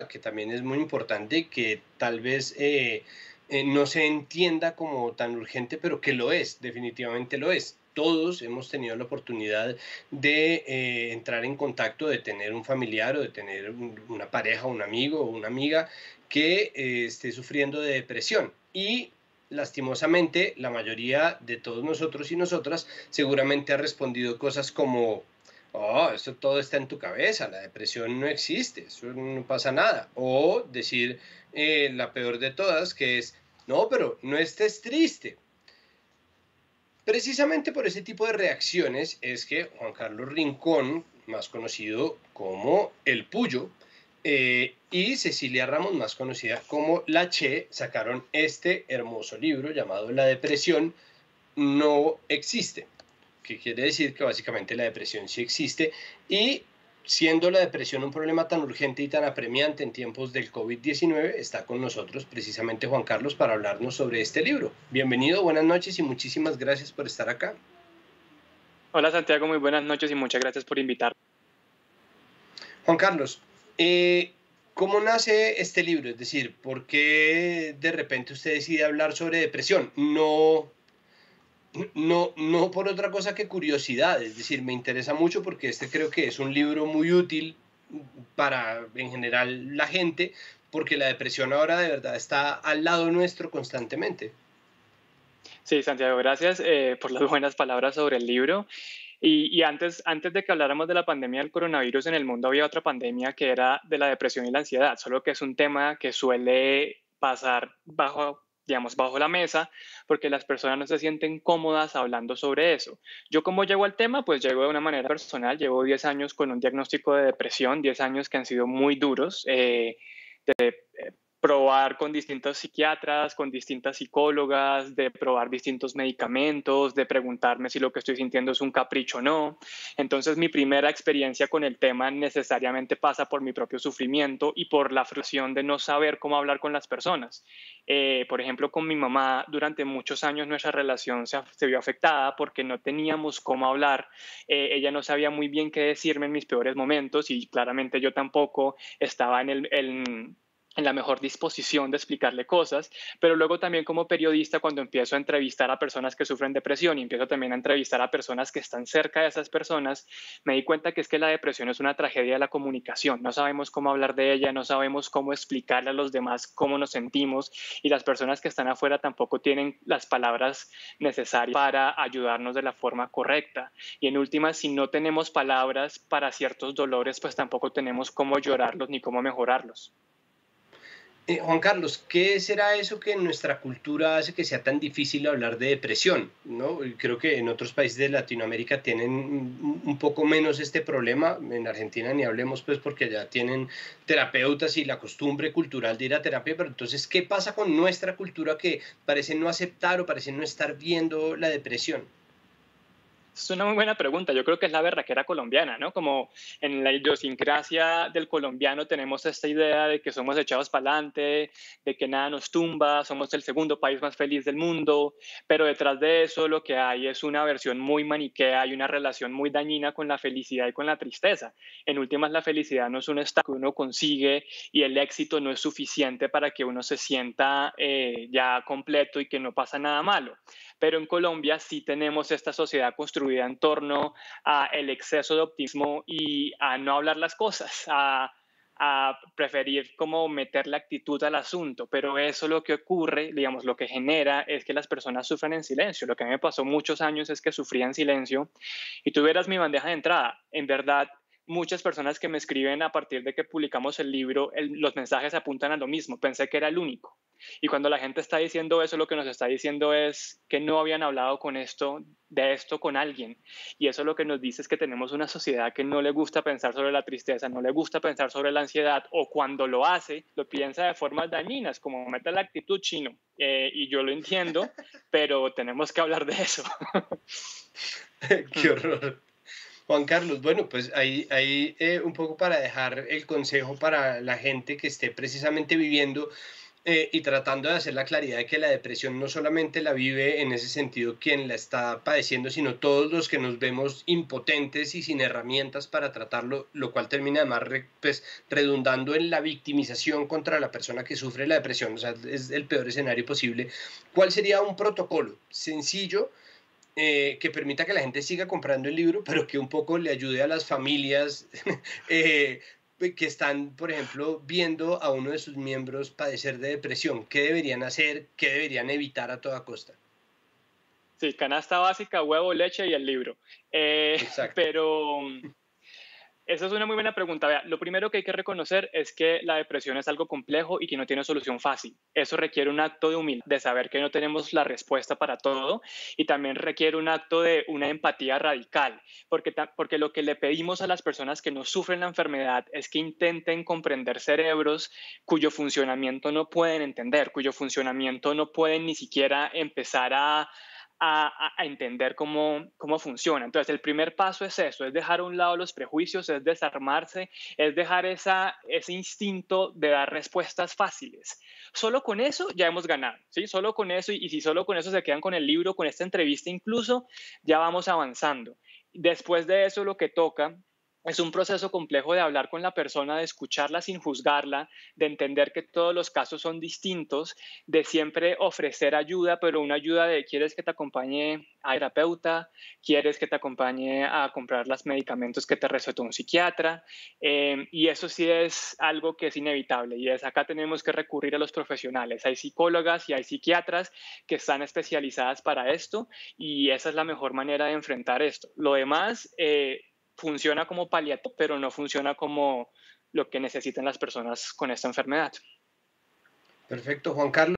que también es muy importante, que tal vez no se entienda como tan urgente, pero que lo es, definitivamente lo es. Todos hemos tenido la oportunidad de entrar en contacto, de tener un familiar o de tener una pareja, un amigo o una amiga que esté sufriendo de depresión. Y lastimosamente, la mayoría de todos nosotros y nosotras seguramente ha respondido cosas como: oh, eso todo está en tu cabeza, la depresión no existe, eso no pasa nada. O decir la peor de todas, que es: no, pero no estés triste. Precisamente por ese tipo de reacciones es que Juan Carlos Rincón, más conocido como El Puyo, y Cecilia Ramos, más conocida como La Che, sacaron este hermoso libro llamado La depresión no existe, que quiere decir que básicamente la depresión sí existe, y siendo la depresión un problema tan urgente y tan apremiante en tiempos del COVID-19, está con nosotros precisamente Juan Carlos para hablarnos sobre este libro. Bienvenido, buenas noches y muchísimas gracias por estar acá. Hola Santiago, muy buenas noches y muchas gracias por invitarme. Juan Carlos, eh, ¿cómo nace este libro? Es decir, ¿por qué de repente usted decide hablar sobre depresión? No por otra cosa que curiosidad, es decir, me interesa mucho porque este creo que es un libro muy útil para, en general, la gente, porque la depresión ahora de verdad está al lado nuestro constantemente. Sí, Santiago, gracias por las buenas palabras sobre el libro. Y antes de que habláramos de la pandemia del coronavirus, en el mundo había otra pandemia que era de la depresión y la ansiedad, solo que es un tema que suele pasar bajo la mesa, porque las personas no se sienten cómodas hablando sobre eso. Yo, ¿cómo llego al tema? Pues llego de una manera personal. Llevo 10 años con un diagnóstico de depresión, 10 años que han sido muy duros. Probar con distintos psiquiatras, con distintas psicólogas, de probar distintos medicamentos, de preguntarme si lo que estoy sintiendo es un capricho o no. Entonces, mi primera experiencia con el tema necesariamente pasa por mi propio sufrimiento y por la frustración de no saber cómo hablar con las personas. Por ejemplo, con mi mamá, durante muchos años nuestra relación se vio afectada porque no teníamos cómo hablar. Ella no sabía muy bien qué decirme en mis peores momentos y claramente yo tampoco estaba en la mejor disposición de explicarle cosas, pero luego también como periodista, cuando empiezo a entrevistar a personas que sufren depresión y empiezo también a entrevistar a personas que están cerca de esas personas, me di cuenta que es que la depresión es una tragedia de la comunicación. No sabemos cómo hablar de ella, no sabemos cómo explicarle a los demás cómo nos sentimos, y las personas que están afuera tampoco tienen las palabras necesarias para ayudarnos de la forma correcta. Y en últimas, si no tenemos palabras para ciertos dolores, pues tampoco tenemos cómo llorarlos ni cómo mejorarlos. Juan Carlos, ¿qué será eso que en nuestra cultura hace que sea tan difícil hablar de depresión? ¿No? Y creo que en otros países de Latinoamérica tienen un poco menos este problema. En Argentina ni hablemos, pues, porque ya tienen terapeutas y la costumbre cultural de ir a terapia. Pero entonces, ¿qué pasa con nuestra cultura que parece no aceptar o parece no estar viendo la depresión? Es una muy buena pregunta. Yo creo que es la berraquera colombiana, ¿no? Como en la idiosincrasia del colombiano tenemos esta idea de que somos echados para adelante, de que nada nos tumba, somos el segundo país más feliz del mundo, pero detrás de eso lo que hay es una versión muy maniquea y una relación muy dañina con la felicidad y con la tristeza. En últimas, la felicidad no es un estado que uno consigue y el éxito no es suficiente para que uno se sienta ya completo y que no pasa nada malo. Pero en Colombia sí tenemos esta sociedad construida en torno a el exceso de optimismo y a no hablar las cosas, a preferir como meter la actitud al asunto, pero eso lo que ocurre, digamos, lo que genera es que las personas sufran en silencio. Lo que a mí me pasó muchos años es que sufría en silencio y tú verás mi bandeja de entrada. En verdad, muchas personas que me escriben a partir de que publicamos el libro, los mensajes apuntan a lo mismo. Pensé que era el único. Y cuando la gente está diciendo eso, lo que nos está diciendo es que no habían hablado de esto con alguien. Y eso lo que nos dice es que tenemos una sociedad que no le gusta pensar sobre la tristeza, no le gusta pensar sobre la ansiedad, o cuando lo hace, lo piensa de formas dañinas, como meta la actitud chino. Y yo lo entiendo, pero tenemos que hablar de eso. ¡Qué horror! Juan Carlos, bueno, pues ahí un poco para dejar el consejo para la gente que esté precisamente viviendo y tratando de hacer la claridad de que la depresión no solamente la vive en ese sentido quien la está padeciendo, sino todos los que nos vemos impotentes y sin herramientas para tratarlo, lo cual termina además pues, redundando en la victimización contra la persona que sufre la depresión, o sea, es el peor escenario posible. ¿Cuál sería un protocolo sencillo que permita que la gente siga comprando el libro, pero que un poco le ayude a las familias eh, que están, por ejemplo, viendo a uno de sus miembros padecer de depresión? ¿Qué deberían hacer? ¿Qué deberían evitar a toda costa? Sí, canasta básica, huevo, leche y el libro. Exacto. Pero esa es una muy buena pregunta. Vea, lo primero que hay que reconocer es que la depresión es algo complejo y que no tiene solución fácil. Eso requiere un acto de humildad, de saber que no tenemos la respuesta para todo, y también requiere un acto de una empatía radical, porque lo que le pedimos a las personas que no sufren la enfermedad es que intenten comprender cerebros cuyo funcionamiento no pueden entender, cuyo funcionamiento no pueden ni siquiera empezar a entender cómo funciona. Entonces, el primer paso es eso, es dejar a un lado los prejuicios, es desarmarse, es dejar ese instinto de dar respuestas fáciles. Solo con eso ya hemos ganado, ¿sí? Solo con eso, y si solo con eso se quedan con el libro, con esta entrevista incluso, ya vamos avanzando. Después de eso, lo que toca es un proceso complejo de hablar con la persona, de escucharla sin juzgarla, de entender que todos los casos son distintos, de siempre ofrecer ayuda, pero una ayuda de quieres que te acompañe a terapeuta, quieres que te acompañe a comprar los medicamentos que te recetó un psiquiatra, y eso sí es algo que es inevitable, y es acá tenemos que recurrir a los profesionales. Hay psicólogas y hay psiquiatras que están especializadas para esto, y esa es la mejor manera de enfrentar esto. Lo demás funciona como paliativo, pero no funciona como lo que necesitan las personas con esta enfermedad. Perfecto, Juan Carlos.